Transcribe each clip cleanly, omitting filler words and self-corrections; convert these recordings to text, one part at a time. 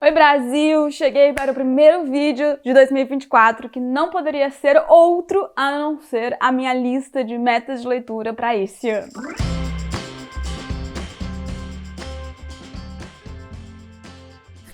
Oi Brasil, cheguei para o primeiro vídeo de 2024 que não poderia ser outro a não ser a minha lista de metas de leitura para esse ano.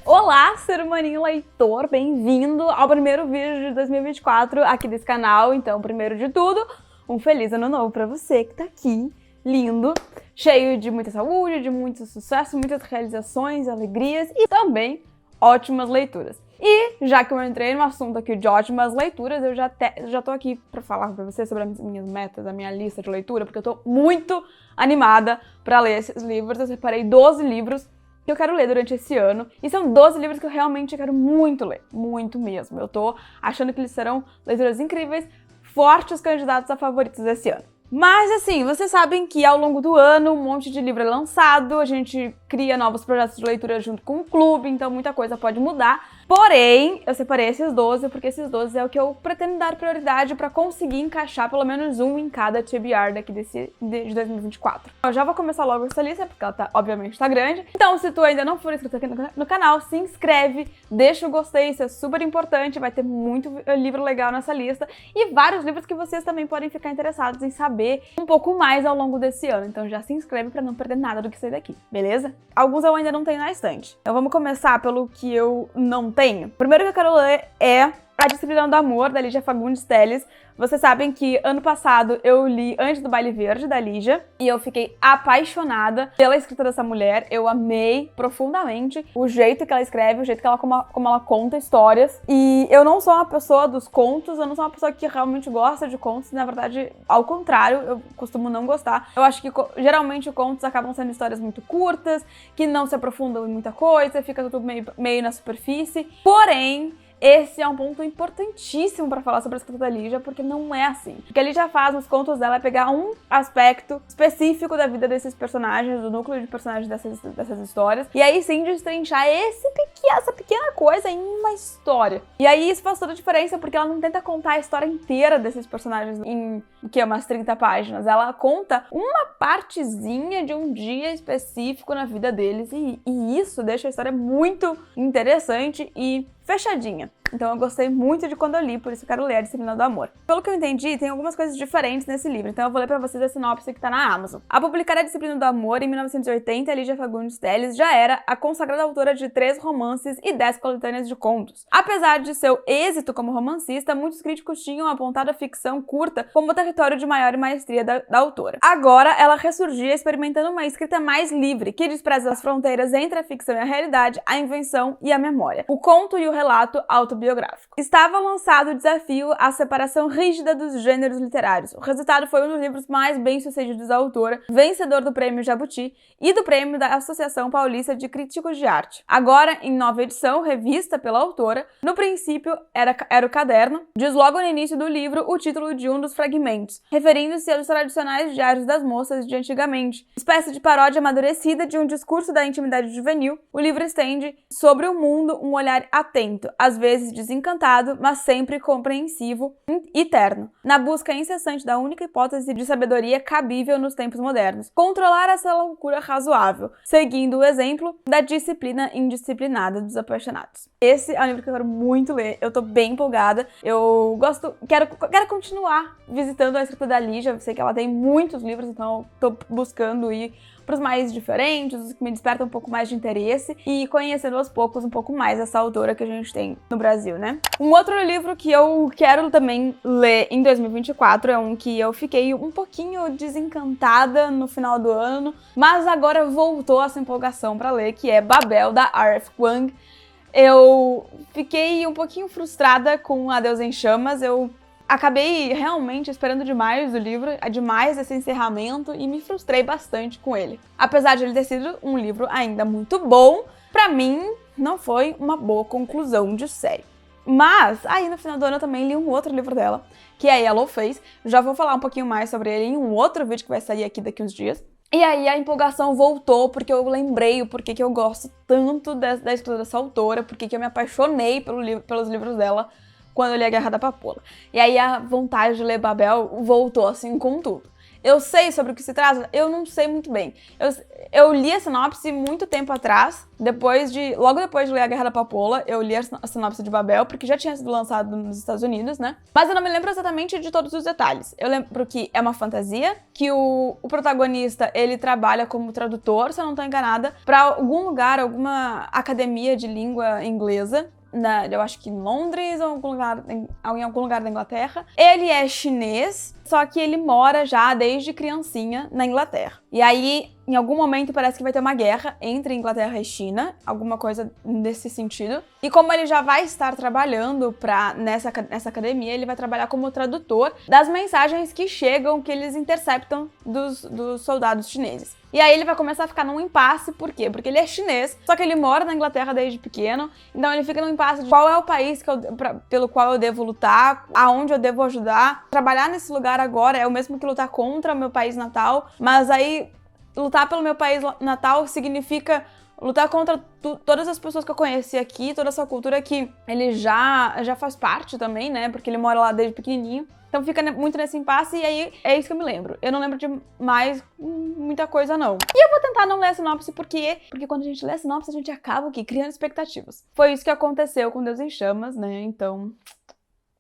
Olá, ser humaninho leitor, bem-vindo ao primeiro vídeo de 2024 aqui desse canal. Então, primeiro de tudo, um feliz ano novo para você que tá aqui, lindo, cheio de muita saúde, de muito sucesso, muitas realizações, alegrias e também ótimas leituras. E já que eu entrei no assunto aqui de ótimas leituras, eu já tô aqui pra falar pra você sobre as minhas metas, a minha lista de leitura, porque eu tô muito animada pra ler esses livros. Eu separei 12 livros que eu quero ler durante esse ano, e são 12 livros que eu realmente quero muito ler, muito mesmo. Eu tô achando que eles serão leituras incríveis, fortes candidatos a favoritos desse ano. Mas assim, vocês sabem que ao longo do ano um monte de livro é lançado, a gente cria novos projetos de leitura junto com o clube, então muita coisa pode mudar. Porém, eu separei esses 12 porque esses 12 é o que eu pretendo dar prioridade para conseguir encaixar pelo menos um em cada TBR daqui de 2024. Eu já vou começar logo essa lista, porque ela obviamente tá grande. Então, se tu ainda não for inscrito aqui no canal, se inscreve, deixa o gostei, isso é super importante, vai ter muito livro legal nessa lista e vários livros que vocês também podem ficar interessados em saber um pouco mais ao longo desse ano. Então já se inscreve para não perder nada do que sair daqui, beleza? Alguns eu ainda não tenho na estante. Então vamos começar pelo que eu não tenho. O primeiro que eu quero ler é A Disciplina do Amor, da Lígia Fagundes Telles. Vocês sabem que ano passado eu li Antes do Baile Verde, da Lígia, e eu fiquei apaixonada pela escrita dessa mulher. Eu amei profundamente o jeito que ela escreve, o jeito que ela, como ela conta histórias. E eu não sou uma pessoa dos contos, eu não sou uma pessoa que realmente gosta de contos. Na verdade, ao contrário, eu costumo não gostar. Eu acho que geralmente contos acabam sendo histórias muito curtas, que não se aprofundam em muita coisa, fica tudo meio na superfície. Porém, esse é um ponto importantíssimo para falar sobre a escrita da Lígia, porque não é assim. O que a Lígia faz nos contos dela é pegar um aspecto específico da vida desses personagens, do núcleo de personagens dessas histórias, e aí sim destrinchar essa pequena coisa em uma história. E aí isso faz toda a diferença, porque ela não tenta contar a história inteira desses personagens em, umas 30 páginas. Ela conta uma partezinha de um dia específico na vida deles, e isso deixa a história muito interessante e fechadinha. Então eu gostei muito de quando eu li, por isso eu quero ler A Disciplina do Amor. Pelo que eu entendi, tem algumas coisas diferentes nesse livro, então eu vou ler pra vocês a sinopse que tá na Amazon. A publicar A Disciplina do Amor, em 1980, a Lígia Fagundes Telles já era a consagrada autora de 3 romances e 10 coletâneas de contos. Apesar de seu êxito como romancista, muitos críticos tinham apontado a ficção curta como o território de maior maestria da autora. Agora, ela ressurgia experimentando uma escrita mais livre, que despreza as fronteiras entre a ficção e a realidade, a invenção e a memória. O conto e o relato autobiográfico. Estava lançado o desafio à separação rígida dos gêneros literários. O resultado foi um dos livros mais bem-sucedidos da autora, vencedor do Prêmio Jabuti e do Prêmio da Associação Paulista de Críticos de Arte. Agora, em nova edição, revista pela autora, no princípio era o caderno, diz logo no início do livro o título de um dos fragmentos, referindo-se aos tradicionais diários das moças de antigamente. Espécie de paródia amadurecida de um discurso da intimidade juvenil, o livro estende sobre o mundo um olhar atento, às vezes desencantado, mas sempre compreensivo e terno, na busca incessante da única hipótese de sabedoria cabível nos tempos modernos. Controlar essa loucura razoável, seguindo o exemplo da disciplina indisciplinada dos apaixonados. Esse é um livro que eu quero muito ler, eu tô bem empolgada, quero continuar visitando a escrita da Lígia. Eu sei que ela tem muitos livros, então eu tô buscando ir pros mais diferentes, os que me despertam um pouco mais de interesse e conhecendo aos poucos um pouco mais essa autora que a gente tem no Brasil, né? Um outro livro que eu quero também ler em 2024 é um que eu fiquei um pouquinho desencantada no final do ano, mas agora voltou essa empolgação para ler, que é Babel, da R.F. Kuang. Eu fiquei um pouquinho frustrada com A Deus em Chamas, eu acabei realmente esperando demais do livro, demais esse encerramento, e me frustrei bastante com ele. Apesar de ele ter sido um livro ainda muito bom, pra mim não foi uma boa conclusão de série. Mas aí no final do ano eu também li um outro livro dela, que é Yellow Face. Já vou falar um pouquinho mais sobre ele em um outro vídeo que vai sair aqui daqui uns dias. E aí a empolgação voltou, porque eu lembrei o porquê que eu gosto tanto da escrita dessa autora, porque que eu me apaixonei pelos livros dela quando eu li A Guerra da Papoula. E aí a vontade de ler Babel voltou assim com tudo. Eu sei sobre o que se trata? Eu não sei muito bem. Eu li a sinopse muito tempo atrás, logo depois de ler A Guerra da Papoula, eu li a sinopse de Babel, porque já tinha sido lançado nos Estados Unidos, né? Mas eu não me lembro exatamente de todos os detalhes. Eu lembro que é uma fantasia, que o protagonista, ele trabalha como tradutor, se eu não tô enganada, pra algum lugar, alguma academia de língua inglesa, eu acho que em Londres ou em algum lugar da Inglaterra. Ele é chinês, só que ele mora já desde criancinha na Inglaterra. E aí, em algum momento, parece que vai ter uma guerra entre Inglaterra e China, alguma coisa nesse sentido. E como ele já vai estar trabalhando nessa academia, ele vai trabalhar como tradutor das mensagens que chegam, que eles interceptam dos soldados chineses. E aí ele vai começar a ficar num impasse, por quê? Porque ele é chinês, só que ele mora na Inglaterra desde pequeno, então ele fica num impasse de qual é o país pelo qual eu devo lutar, aonde eu devo ajudar. Trabalhar nesse lugar agora é o mesmo que lutar contra o meu país natal, mas aí lutar pelo meu país natal significa lutar contra todas as pessoas que eu conheci aqui, toda essa cultura que ele já faz parte também, né? Porque ele mora lá desde pequenininho. Então fica muito nesse impasse e aí é isso que eu me lembro. Eu não lembro de mais muita coisa, não. E eu vou tentar não ler a sinopse porque quando a gente lê a sinopse, a gente acaba aqui criando expectativas. Foi isso que aconteceu com Deus em Chamas, né? Então,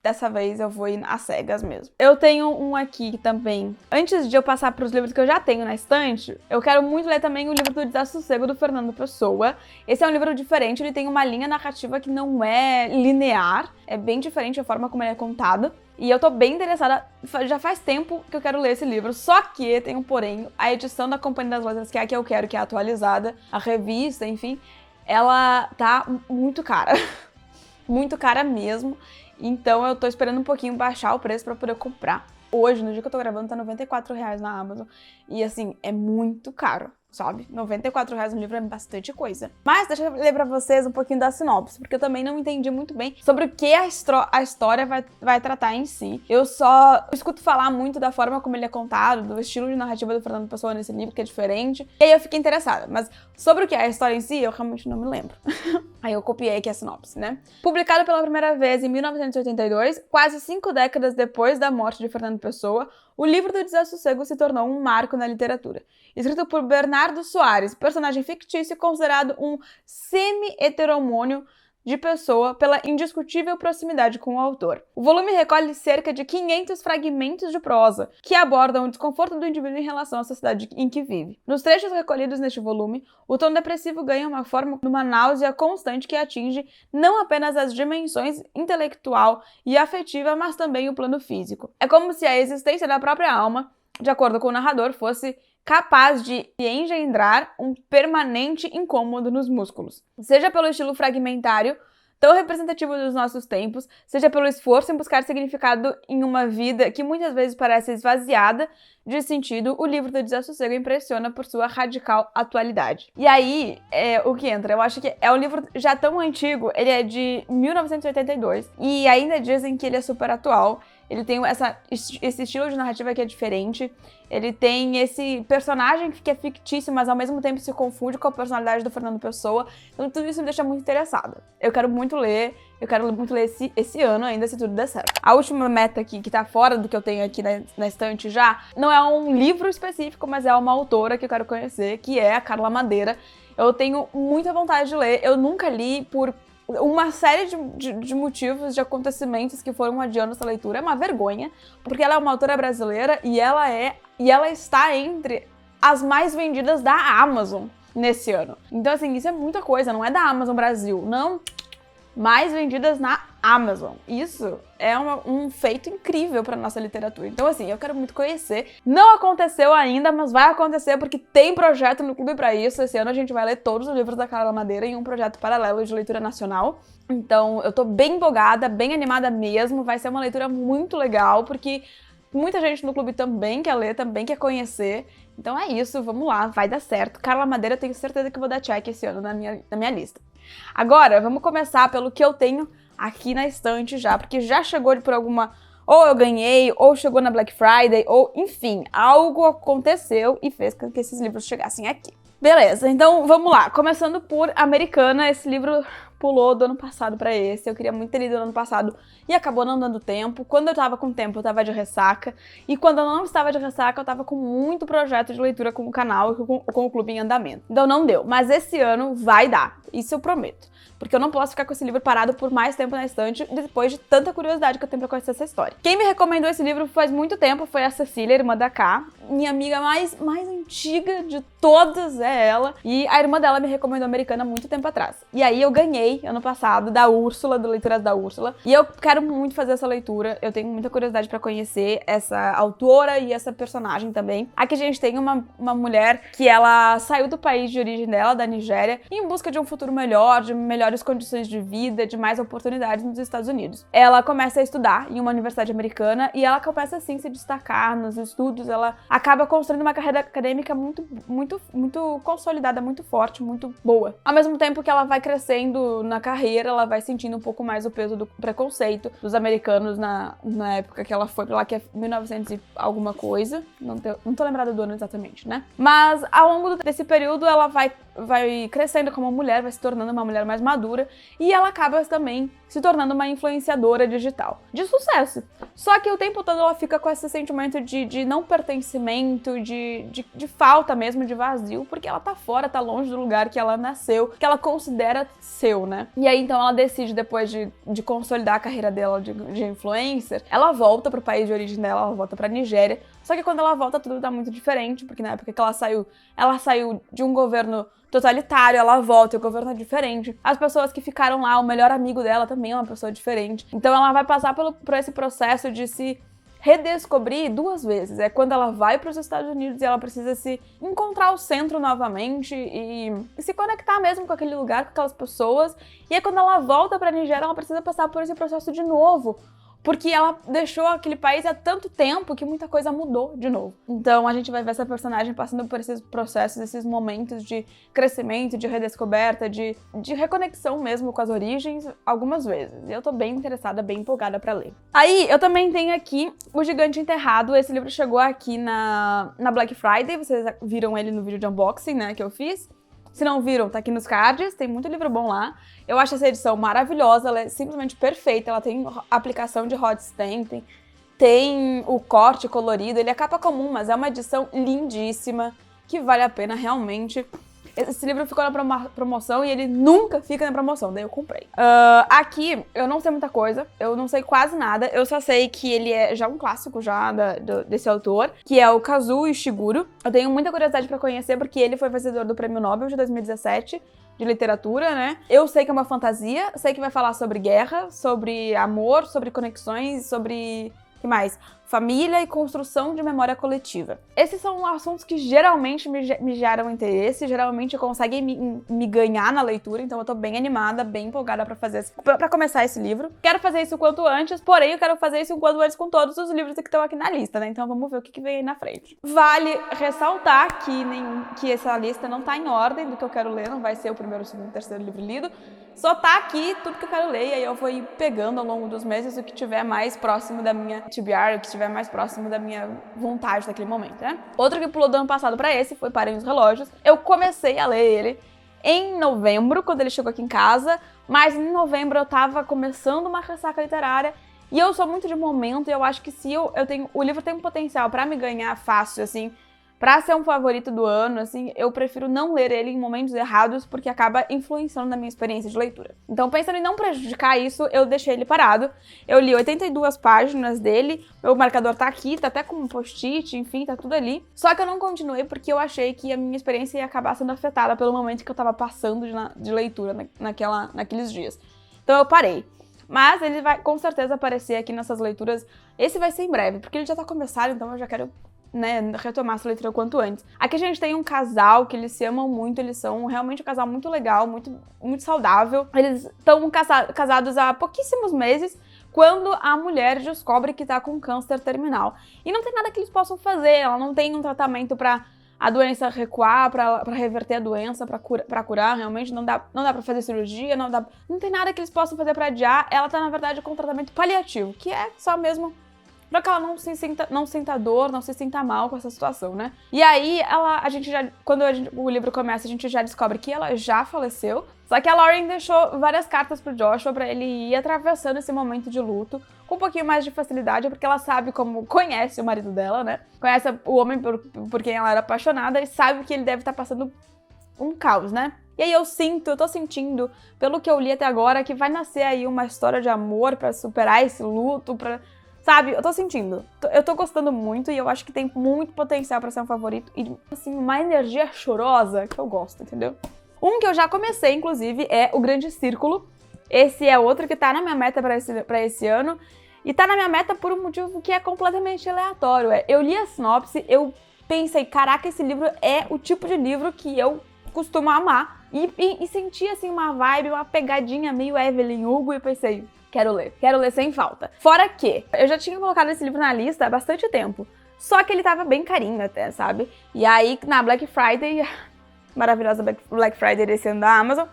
dessa vez eu vou ir às cegas mesmo. Eu tenho um aqui também. Antes de eu passar para os livros que eu já tenho na estante, eu quero muito ler também o livro do Desassossego do Fernando Pessoa. Esse é um livro diferente, ele tem uma linha narrativa que não é linear, é bem diferente a forma como ele é contado. E eu tô bem interessada, já faz tempo que eu quero ler esse livro, só que tem um porém, a edição da Companhia das Letras, que é a que eu quero, que é atualizada, a revista, enfim, ela tá muito cara. Muito cara mesmo. Então eu tô esperando um pouquinho baixar o preço pra poder comprar. Hoje, no dia que eu tô gravando, tá R$94 na Amazon. E assim, é muito caro, sabe? R$94 no livro é bastante coisa. Mas deixa eu ler pra vocês um pouquinho da sinopse, porque eu também não entendi muito bem sobre o que a história vai tratar em si. Eu só escuto falar muito da forma como ele é contado, do estilo de narrativa do Fernando Pessoa nesse livro, que é diferente. E aí eu fiquei interessada. Mas sobre o que é a história em si, eu realmente não me lembro. Aí eu copiei aqui a sinopse, né? Publicado pela primeira vez em 1982, quase 5 décadas depois da morte de Fernando Pessoa, o livro do Desassossego se tornou um marco na literatura. Escrito por Bernardo Soares, personagem fictício considerado um semi-heteromônio de Pessoa pela indiscutível proximidade com o autor. O volume recolhe cerca de 500 fragmentos de prosa, que abordam o desconforto do indivíduo em relação à sociedade em que vive. Nos trechos recolhidos neste volume, o tom depressivo ganha uma forma de uma náusea constante que atinge não apenas as dimensões intelectual e afetiva, mas também o plano físico. É como se a existência da própria alma, de acordo com o narrador, fosse capaz de engendrar um permanente incômodo nos músculos. Seja pelo estilo fragmentário, tão representativo dos nossos tempos, seja pelo esforço em buscar significado em uma vida que muitas vezes parece esvaziada de sentido, o livro do Desassossego impressiona por sua radical atualidade. E aí, o que entra? Eu acho que é um livro já tão antigo, ele é de 1982, e ainda dizem que ele é super atual. Ele tem esse estilo de narrativa que é diferente. Ele tem esse personagem que é fictício, mas ao mesmo tempo se confunde com a personalidade do Fernando Pessoa. Então tudo isso me deixa muito interessada. Eu quero muito ler esse ano ainda, se tudo der certo. A última meta aqui, que tá fora do que eu tenho aqui na estante já, não é um livro específico, mas é uma autora que eu quero conhecer, que é a Carla Madeira. Eu tenho muita vontade de ler. Eu nunca li por uma série de motivos, de acontecimentos que foram adiando essa leitura. É uma vergonha, porque ela é uma autora brasileira e ela está entre as mais vendidas da Amazon nesse ano. Então, assim, isso é muita coisa, não é da Amazon Brasil, não. Mais vendidas na Amazon. Isso é um feito incrível para nossa literatura. Então, assim, eu quero muito conhecer. Não aconteceu ainda, mas vai acontecer porque tem projeto no clube para isso. Esse ano a gente vai ler todos os livros da Carla Madeira em um projeto paralelo de leitura nacional. Então, eu tô bem empolgada, bem animada mesmo. Vai ser uma leitura muito legal, porque muita gente no clube também quer ler, também quer conhecer. Então é isso, vamos lá, vai dar certo. Carla Madeira, tenho certeza que vou dar check esse ano na minha lista. Agora, vamos começar pelo que eu tenho aqui na estante já, porque já chegou por alguma... Ou eu ganhei, ou chegou na Black Friday, ou enfim, algo aconteceu e fez com que esses livros chegassem aqui. Beleza, então vamos lá. Começando por Americana, esse livro pulou do ano passado pra esse. Eu queria muito ter lido no ano passado e acabou não dando tempo. Quando eu tava com tempo, eu tava de ressaca. E quando eu não estava de ressaca, eu tava com muito projeto de leitura com o canal e com o clube em andamento. Então não deu. Mas esse ano vai dar. Isso eu prometo. Porque eu não posso ficar com esse livro parado por mais tempo na estante, depois de tanta curiosidade que eu tenho pra conhecer essa história. Quem me recomendou esse livro faz muito tempo foi a Cecília, irmã da Ká. Minha amiga mais antiga de todas é ela. E a irmã dela me recomendou Americana há muito tempo atrás. E aí eu ganhei, ano passado, da Úrsula, do Leituras da Úrsula. E eu quero muito fazer essa leitura. Eu tenho muita curiosidade pra conhecer essa autora e essa personagem também. Aqui a gente tem uma mulher que ela saiu do país de origem dela, da Nigéria, em busca de um futuro melhor, de melhores condições de vida, de mais oportunidades nos Estados Unidos. Ela começa a estudar em uma universidade americana e ela começa, assim, a se destacar nos estudos. Ela acaba construindo uma carreira acadêmica muito consolidada, muito forte, muito boa. Ao mesmo tempo que ela vai crescendo na carreira, ela vai sentindo um pouco mais o peso do preconceito dos americanos na época que ela foi pra lá, que é 1900 e alguma coisa. Não tô lembrada do ano exatamente, né? Mas ao longo desse período ela vai crescendo como mulher, vai se tornando uma mulher mais madura e ela acaba também se tornando uma influenciadora digital de sucesso. Só que o tempo todo ela fica com esse sentimento de não pertencimento, de falta mesmo, de vazio, porque ela tá fora, tá longe do lugar que ela nasceu, que ela considera seu, né? E aí então ela decide, depois de consolidar a carreira dela de influencer, ela volta pro país de origem dela, ela volta pra Nigéria. Só que quando ela volta tudo tá muito diferente, porque na época que ela saiu de um governo totalitário, ela volta e o governo é diferente. As pessoas que ficaram lá, o melhor amigo dela também é uma pessoa diferente. Então ela vai passar por esse processo de se redescobrir duas vezes. É quando ela vai para os Estados Unidos e ela precisa se encontrar o centro novamente e se conectar mesmo com aquele lugar, com aquelas pessoas. E é quando ela volta para a Nigéria, ela precisa passar por esse processo de novo. Porque ela deixou aquele país há tanto tempo que muita coisa mudou de novo. Então a gente vai ver essa personagem passando por esses processos, esses momentos de crescimento, de redescoberta, de reconexão mesmo com as origens, algumas vezes. E eu tô bem interessada, bem empolgada pra ler. Aí eu também tenho aqui O Gigante Enterrado. Esse livro chegou aqui na Black Friday, vocês viram ele no vídeo de unboxing, né, que eu fiz. Se não viram, tá aqui nos cards, tem muito livro bom lá. Eu acho essa edição maravilhosa, ela é simplesmente perfeita, ela tem aplicação de hot stamp, tem o corte colorido, ele é capa comum, mas é uma edição lindíssima, que vale a pena realmente. Esse livro ficou na promoção e ele nunca fica na promoção, daí eu comprei. Aqui, eu não sei muita coisa, eu não sei quase nada, eu só sei que ele é já um clássico já desse autor, que é o Kazuo Ishiguro. Eu tenho muita curiosidade pra conhecer, porque ele foi vencedor do Prêmio Nobel de 2017, de literatura, né? Eu sei que é uma fantasia, sei que vai falar sobre guerra, sobre amor, sobre conexões, sobre... o que mais? Família e construção de memória coletiva. Esses são assuntos que geralmente me geram interesse, geralmente conseguem me ganhar na leitura, então eu tô bem animada, bem empolgada pra começar esse livro. Quero fazer isso o quanto antes, porém eu quero fazer isso o quanto antes com todos os livros que estão aqui na lista, né? Então vamos ver o que vem aí na frente. Vale ressaltar que essa lista não tá em ordem do que eu quero ler, não vai ser o primeiro, o segundo, o terceiro livro lido. Só tá aqui tudo que eu quero ler, e aí eu vou ir pegando ao longo dos meses o que tiver mais próximo da minha TBR, o que estiver mais próximo da minha vontade naquele momento, né? Outro que pulou do ano passado pra esse foi Parem os Relógios. Eu comecei a ler ele em novembro, quando ele chegou aqui em casa, mas em novembro eu tava começando uma ressaca literária, e eu sou muito de momento, e eu acho que se o livro tem um potencial pra me ganhar fácil, assim, pra ser um favorito do ano, assim, eu prefiro não ler ele em momentos errados, porque acaba influenciando na minha experiência de leitura. Então, pensando em não prejudicar isso, eu deixei ele parado. Eu li 82 páginas dele, meu marcador tá aqui, tá até com um post-it, enfim, tá tudo ali. Só que eu não continuei porque eu achei que a minha experiência ia acabar sendo afetada pelo momento que eu tava passando de leitura naqueles dias. Então eu parei. Mas ele vai com certeza aparecer aqui nessas leituras. Esse vai ser em breve, porque ele já tá começado, então eu já quero, né, retomar essa leitura o quanto antes. Aqui a gente tem um casal que eles se amam muito, eles são realmente um casal muito legal, muito saudável. Eles estão casados há pouquíssimos meses, quando a mulher descobre que tá com câncer terminal. E não tem nada que eles possam fazer, ela não tem um tratamento pra a doença recuar, pra reverter a doença, pra curar, realmente não dá pra fazer cirurgia, não tem nada que eles possam fazer pra adiar. Ela tá, na verdade, com tratamento paliativo, que é só mesmo pra que ela não sinta dor, não se sinta mal com essa situação, né? E aí, quando o livro começa, a gente já descobre que ela já faleceu. Só que a Lauren deixou várias cartas pro Joshua pra ele ir atravessando esse momento de luto com um pouquinho mais de facilidade, porque ela sabe como conhece o marido dela, né? Conhece o homem por quem ela era apaixonada e sabe que ele deve estar passando um caos, né? E aí eu tô sentindo, pelo que eu li até agora, que vai nascer aí uma história de amor pra superar esse luto, sabe? Eu tô sentindo. Eu tô gostando muito e eu acho que tem muito potencial pra ser um favorito e, assim, uma energia chorosa que eu gosto, entendeu? Um que eu já comecei, inclusive, é O Grande Círculo. Esse é outro que tá na minha meta pra esse ano. E tá na minha meta por um motivo que é completamente aleatório. Eu li a sinopse, eu pensei, caraca, esse livro é o tipo de livro que eu costumo amar. E senti, assim, uma vibe, uma pegadinha meio Evelyn Hugo e pensei, quero ler sem falta. Fora que eu já tinha colocado esse livro na lista há bastante tempo. Só que ele tava bem carinho até, sabe? E aí, na Black Friday, maravilhosa Black Friday desse ano da Amazon,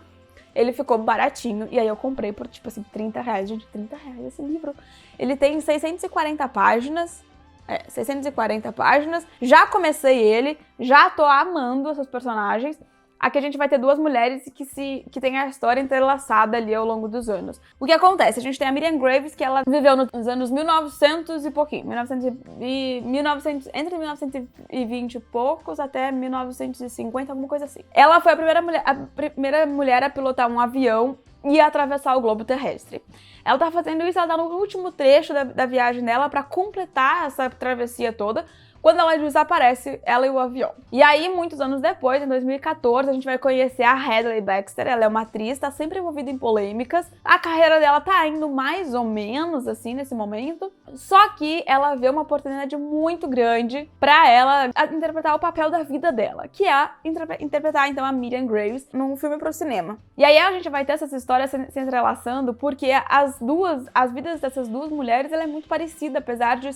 ele ficou baratinho, e aí eu comprei por, tipo assim, 30 reais. Gente, 30 reais esse livro. Ele tem 640 páginas, 640 páginas. Já comecei ele, já tô amando esses personagens. Aqui a gente vai ter duas mulheres que tem a história entrelaçada ali ao longo dos anos. O que acontece? A gente tem a Miriam Graves, que ela viveu nos anos 1900 e pouquinho. Entre 1920 e poucos até 1950, alguma coisa assim. Ela foi a primeira mulher a pilotar um avião e atravessar o globo terrestre. Ela tá fazendo isso, ela tá no último trecho da viagem dela pra completar essa travessia toda, quando ela desaparece, ela e o avião. E aí, muitos anos depois, em 2014, a gente vai conhecer a Hadley Baxter. Ela é uma atriz, tá sempre envolvida em polêmicas. A carreira dela tá indo mais ou menos, assim, nesse momento. Só que ela vê uma oportunidade muito grande pra ela interpretar o papel da vida dela, que é interpretar, então, a Miriam Graves num filme pro cinema. E aí a gente vai ter essas histórias se entrelaçando, porque as vidas dessas duas mulheres, ela é muito parecida, apesar de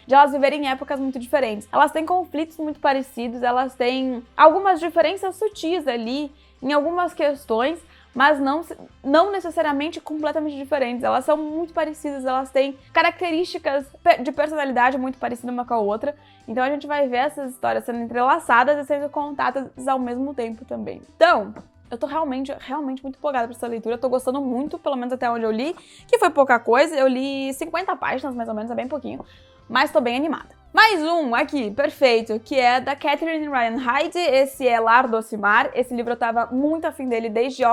elas viverem em épocas muito diferentes. Elas têm conflitos muito parecidos, elas têm algumas diferenças sutis ali em algumas questões, mas não necessariamente completamente diferentes. Elas são muito parecidas, elas têm características de personalidade muito parecidas uma com a outra. Então a gente vai ver essas histórias sendo entrelaçadas e sendo contadas ao mesmo tempo também. Então, eu tô realmente muito empolgada pra essa leitura. Eu tô gostando muito, pelo menos até onde eu li, que foi pouca coisa. Eu li 50 páginas, mais ou menos, é bem pouquinho, mas tô bem animada. Mais um aqui, perfeito, que é da Catherine Ryan Hyde. Esse é Lar Doce Mar. Esse livro eu tava muito afim dele desde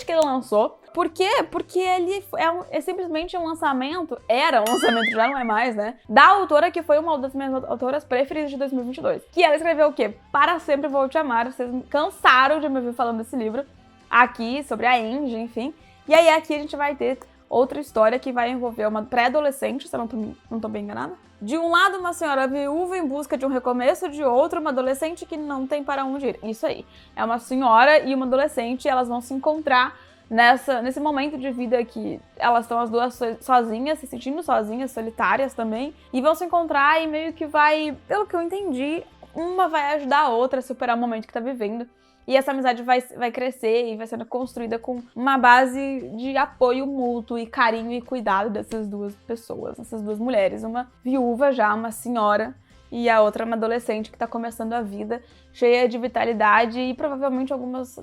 que ele lançou. Por quê? Porque ele é simplesmente um lançamento, era um lançamento, já não é mais, né? Da autora que foi uma das minhas autoras preferidas de 2022. Que ela escreveu o quê? Para Sempre Vou Te Amar. Vocês cansaram de me ouvir falando desse livro aqui, sobre a Angie, enfim. E aí aqui a gente vai ter outra história que vai envolver uma pré-adolescente, se eu não tô bem enganada. De um lado, uma senhora viúva em busca de um recomeço, de outro, uma adolescente que não tem para onde ir. Isso aí. É uma senhora e uma adolescente, e elas vão se encontrar nesse momento de vida que elas estão as duas sozinhas, se sentindo sozinhas, solitárias também, e vão se encontrar e meio que vai, pelo que eu entendi, uma vai ajudar a outra a superar o momento que tá vivendo. E essa amizade vai crescer e vai sendo construída com uma base de apoio mútuo e carinho e cuidado dessas duas pessoas, dessas duas mulheres. Uma viúva já, uma senhora, e a outra uma adolescente que tá começando a vida, cheia de vitalidade e provavelmente algumas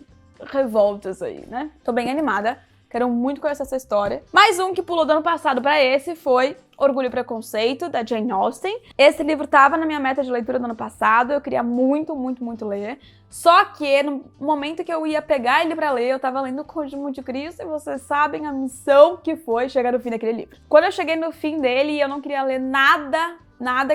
revoltas aí, né? Tô bem animada. Quero muito conhecer essa história. Mais um que pulou do ano passado pra esse foi Orgulho e Preconceito, da Jane Austen. Esse livro tava na minha meta de leitura do ano passado, eu queria muito, muito, muito ler. Só que no momento que eu ia pegar ele pra ler, eu tava lendo o Conde de Monte Cristo, e vocês sabem a missão que foi chegar no fim daquele livro. Quando eu cheguei no fim dele, eu não queria ler nada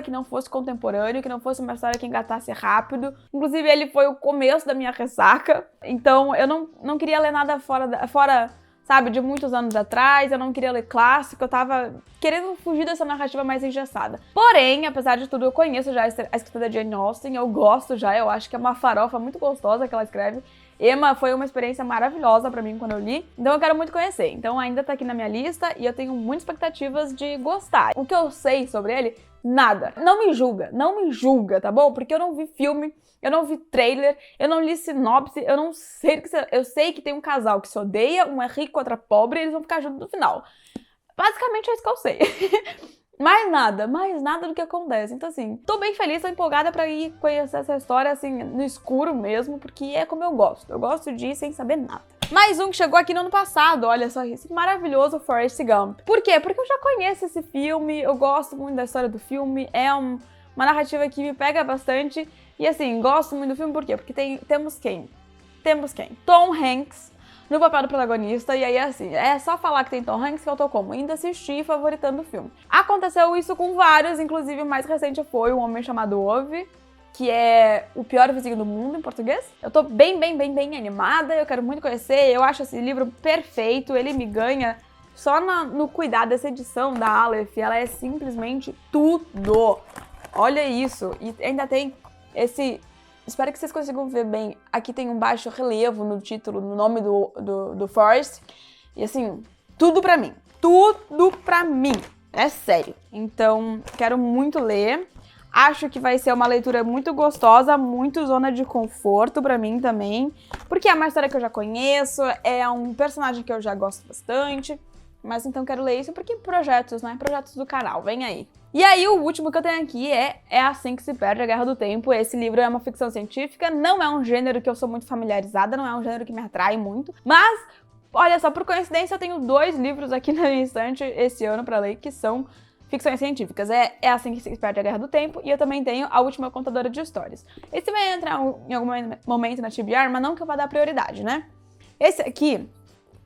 que não fosse contemporâneo, que não fosse uma história que engatasse rápido. Inclusive, ele foi o começo da minha ressaca. Então, eu não queria ler nada fora, sabe, de muitos anos atrás. Eu não queria ler clássico. Eu tava querendo fugir dessa narrativa mais engessada. Porém, apesar de tudo, eu conheço já a escrita da Jane Austen. Eu gosto já. Eu acho que é uma farofa muito gostosa que ela escreve. Emma foi uma experiência maravilhosa pra mim quando eu li, então eu quero muito conhecer. Então ainda tá aqui na minha lista e eu tenho muitas expectativas de gostar. O que eu sei sobre ele? Nada. Não me julga, tá bom? Porque eu não vi filme, eu não vi trailer, eu não li sinopse, eu não sei o que eu sei que tem um casal que se odeia, um é rico, outra pobre, e eles vão ficar juntos no final. Basicamente é isso que eu sei. Mais nada do que acontece. Então, assim, tô bem feliz, tô empolgada pra ir conhecer essa história, assim, no escuro mesmo, porque é como eu gosto. Eu gosto de ir sem saber nada. Mais um que chegou aqui no ano passado, olha só, esse maravilhoso Forrest Gump. Por quê? Porque eu já conheço esse filme, eu gosto muito da história do filme, é uma narrativa que me pega bastante. E assim, gosto muito do filme por quê? Porque temos quem? Temos quem? Tom Hanks no papel do protagonista, e aí assim, é só falar que tem Tom Hanks que eu tô como? Indo assistir e favoritando o filme. Aconteceu isso com vários, inclusive o mais recente foi Um Homem Chamado Ove, que é O Pior Vizinho do Mundo, em português. Eu tô bem animada, eu quero muito conhecer, eu acho esse livro perfeito, ele me ganha só no cuidado dessa edição da Aleph, ela é simplesmente tudo. Olha isso, e ainda tem esse... Espero que vocês consigam ver bem. Aqui tem um baixo relevo no título, no nome do Forrest. E assim, tudo pra mim. Tudo pra mim. É sério. Então, quero muito ler. Acho que vai ser uma leitura muito gostosa, muito zona de conforto pra mim também. Porque é uma história que eu já conheço, é um personagem que eu já gosto bastante. Mas então quero ler isso porque projetos, né? Projetos do canal, vem aí. E aí o último que eu tenho aqui é Assim que se perde a Guerra do Tempo. Esse livro é uma ficção científica, não é um gênero que eu sou muito familiarizada, não é um gênero que me atrai muito. Mas, olha só, por coincidência eu tenho 2 livros aqui na minha estante esse ano pra ler que são ficções científicas. É Assim que se perde a Guerra do Tempo e eu também tenho A Última Contadora de Histórias. Esse vai entrar em algum momento na TBR, mas não que eu vá dar prioridade, né? Esse aqui...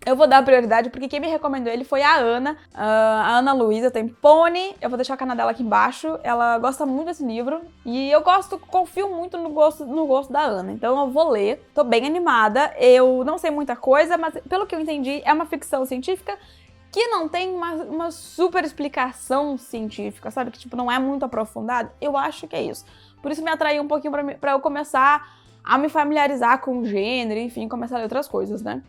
eu vou dar prioridade porque quem me recomendou ele foi a Ana Luísa Tempone. Eu vou deixar o canal dela aqui embaixo. Ela gosta muito desse livro e eu confio muito no gosto da Ana. Então eu vou ler, tô bem animada. Eu não sei muita coisa, mas pelo que eu entendi é uma ficção científica que não tem uma super explicação científica, sabe? Que tipo, não é muito aprofundado. Eu acho que é isso. Por isso me atraiu um pouquinho pra eu começar a me familiarizar com o gênero, enfim, começar a ler outras coisas, né?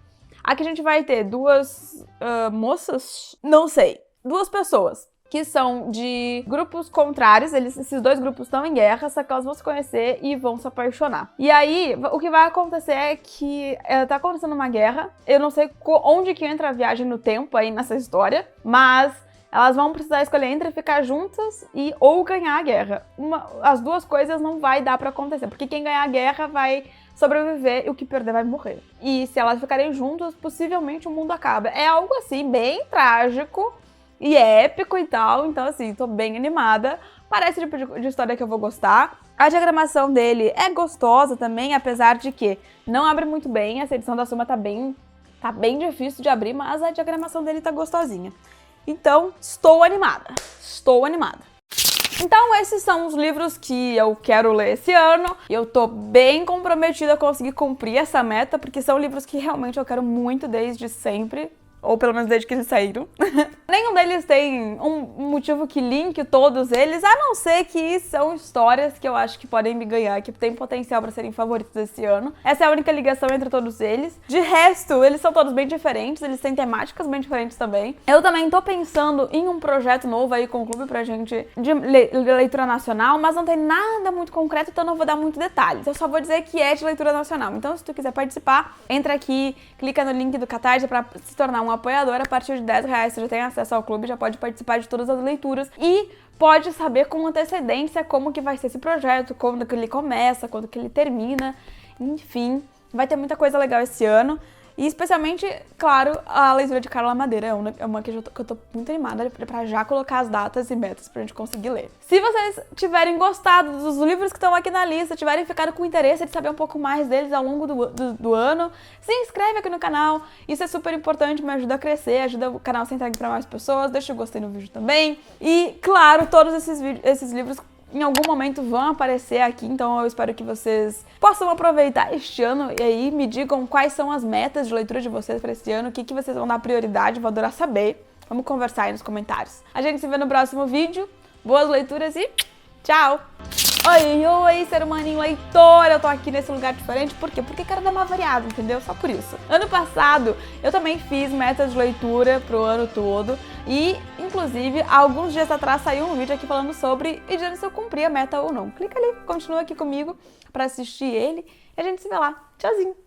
Aqui a gente vai ter 2 moças, não sei, 2 pessoas que são de grupos contrários, esses 2 grupos estão em guerra, só que elas vão se conhecer e vão se apaixonar. E aí, o que vai acontecer é que tá acontecendo uma guerra, eu não sei onde que entra a viagem no tempo aí nessa história, mas elas vão precisar escolher entre ficar juntas ou ganhar a guerra. As 2 coisas não vai dar pra acontecer, porque quem ganhar a guerra vai sobreviver e o que perder vai morrer. E se elas ficarem juntas, possivelmente o mundo acaba. É algo assim, bem trágico e épico e tal, então assim, tô bem animada. Parece o tipo de história que eu vou gostar. A diagramação dele é gostosa também, apesar de que não abre muito bem, essa edição da Suma tá bem difícil de abrir, mas a diagramação dele tá gostosinha. Então, estou animada. Então, esses são os livros que eu quero ler esse ano. Eu tô bem comprometida a conseguir cumprir essa meta, porque são livros que realmente eu quero muito desde sempre. Ou pelo menos desde que eles saíram. Nenhum deles tem um motivo que linke todos eles, a não ser que são histórias que eu acho que podem me ganhar, que tem potencial para serem favoritos esse ano. Essa é a única ligação entre todos eles. De resto, eles são todos bem diferentes, eles têm temáticas bem diferentes também. Eu também tô pensando em um projeto novo aí com o clube pra gente de leitura nacional, mas não tem nada muito concreto, então não vou dar muito detalhes. Eu só vou dizer que é de leitura nacional. Então, se tu quiser participar, entra aqui, clica no link do Catarse pra se tornar um apoiador. A partir de R$10 você já tem acesso ao clube, já pode participar de todas as leituras e pode saber com antecedência como que vai ser esse projeto, quando que ele começa, quando que ele termina, enfim, vai ter muita coisa legal esse ano. E especialmente, claro, a leitura de Carla Madeira é uma que eu tô muito animada pra já colocar as datas e metas pra gente conseguir ler. Se vocês tiverem gostado dos livros que estão aqui na lista, tiverem ficado com interesse de saber um pouco mais deles ao longo do ano, se inscreve aqui no canal, isso é super importante, me ajuda a crescer, ajuda o canal a ser entregue pra mais pessoas, deixa o gostei no vídeo também. E, claro, todos esses livros em algum momento vão aparecer aqui, então eu espero que vocês possam aproveitar este ano e aí me digam quais são as metas de leitura de vocês para esse ano, o que vocês vão dar prioridade, vou adorar saber. Vamos conversar aí nos comentários. A gente se vê no próximo vídeo, boas leituras e tchau! Oi, ser humaninho leitor, eu tô aqui nesse lugar diferente, por quê? Porque quero dar uma variada, entendeu? Só por isso. Ano passado, eu também fiz metas de leitura pro ano todo e, inclusive, há alguns dias atrás saiu um vídeo aqui falando sobre e dizendo se eu cumpri a meta ou não. Clica ali, continua aqui comigo pra assistir ele e a gente se vê lá. Tchauzinho!